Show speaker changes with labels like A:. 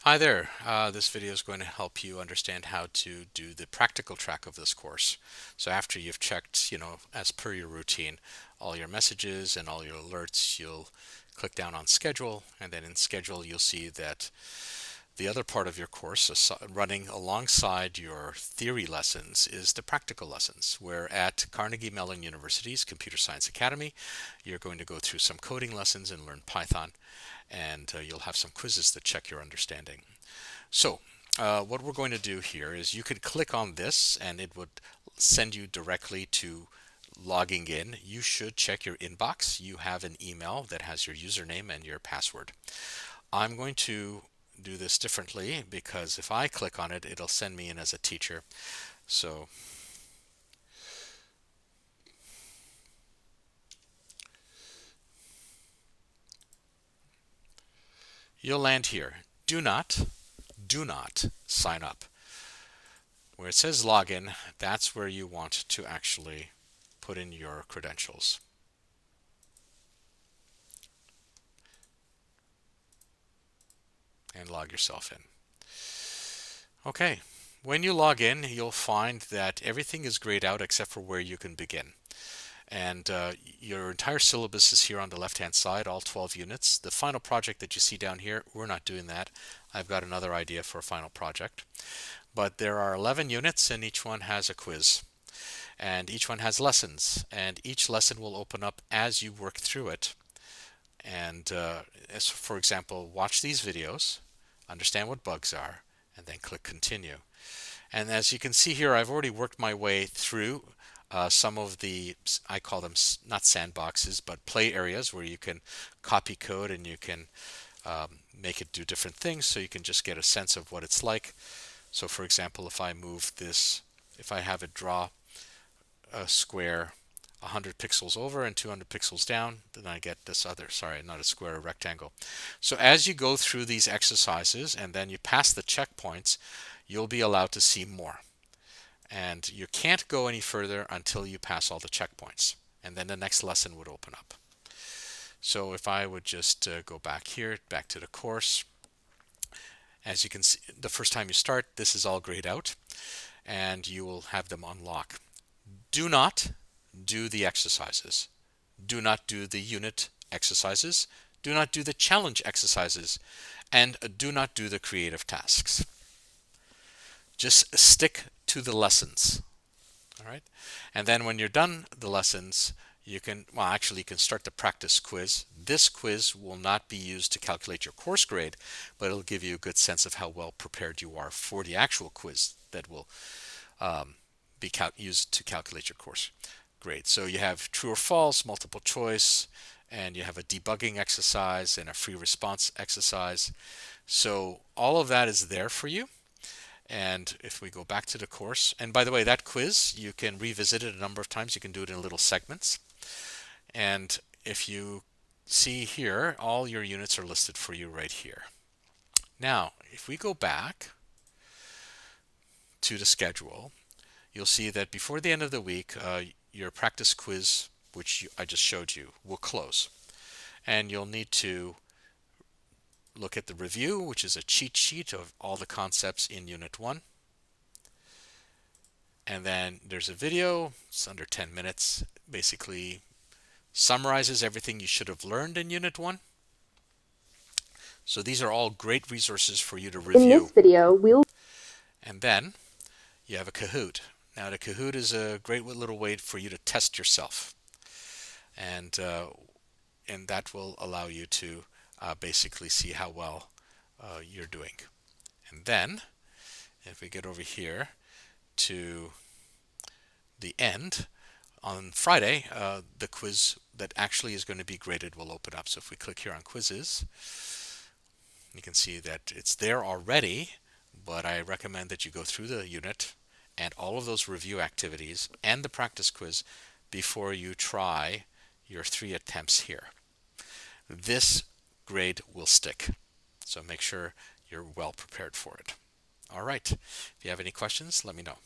A: Hi there. This video is going to help you understand how to do the practical track of this course. So after you've checked, as per your routine, all your messages and all your alerts, you'll click down on schedule, and then in schedule you'll see that the other part of your course, running alongside your theory lessons, is the practical lessons, where at Carnegie Mellon University's Computer Science Academy, you're going to go through some coding lessons and learn Python, and you'll have some quizzes that check your understanding. So, what we're going to do here is you could click on this and it would send you directly to logging in. You should check your inbox. You have an email that has your username and your password. I'm going to do this differently because if I click on it, it'll send me in as a teacher. So you'll land here. Do not sign up. Where it says login, that's where you want to actually put in your credentials and log yourself in. Okay, when you log in, you'll find that everything is grayed out except for where you can begin. And your entire syllabus is here on the left-hand side, all 12 units. The final project that you see down here, we're not doing that. I've got another idea for a final project. But there are 11 units and each one has a quiz. And each one has lessons. And each lesson will open up as you work through it. And as for example, watch these videos, understand what bugs are, and then click continue. And as you can see here, I've already worked my way through some of the, I call them not sandboxes, but play areas where you can copy code and you can make it do different things so you can just get a sense of what it's like. So for example, if I move this, if I have it draw a square 100 pixels over and 200 pixels down, then I get this other, sorry, not a square, a rectangle. So as you go through these exercises and then you pass the checkpoints, you'll be allowed to see more. And you can't go any further until you pass all the checkpoints. And then the next lesson would open up. So if I would just go back here, back to the course, as you can see, the first time you start, this is all grayed out, and you will have them unlock. Do not do the exercises. Do not do the unit exercises. Do not do the challenge exercises. And do not do the creative tasks. Just stick to the lessons. All right. And then when you're done the lessons, you can, well, actually, you can start the practice quiz. This quiz will not be used to calculate your course grade, but it'll give you a good sense of how well prepared you are for the actual quiz that will be used to calculate your course grade. So you have true or false, multiple choice, and you have a debugging exercise and a free response exercise. So all of that is there for you. And if we go back to the course, and by the way, that quiz, you can revisit it a number of times. You can do it in little segments. And if you see here, all your units are listed for you right here. Now, if we go back to the schedule, you'll see that before the end of the week, your practice quiz, which I just showed you, will close. And you'll need to look at the review, which is a cheat sheet of all the concepts in Unit 1. And then there's a video, it's under 10 minutes, basically summarizes everything you should have learned in Unit 1. So these are all great resources for you to review.
B: In this video, we'll
A: And then you have a Kahoot. Now the Kahoot is a great little way for you to test yourself. And that will allow you to basically see how well you're doing. And then if we get over here to the end, on Friday, the quiz that actually is going to be graded will open up. So if we click here on quizzes, you can see that it's there already, but I recommend that you go through the unit and all of those review activities and the practice quiz before you try your 3 attempts here. This grade will stick, so make sure you're well prepared for it. All right, if you have any questions, let me know.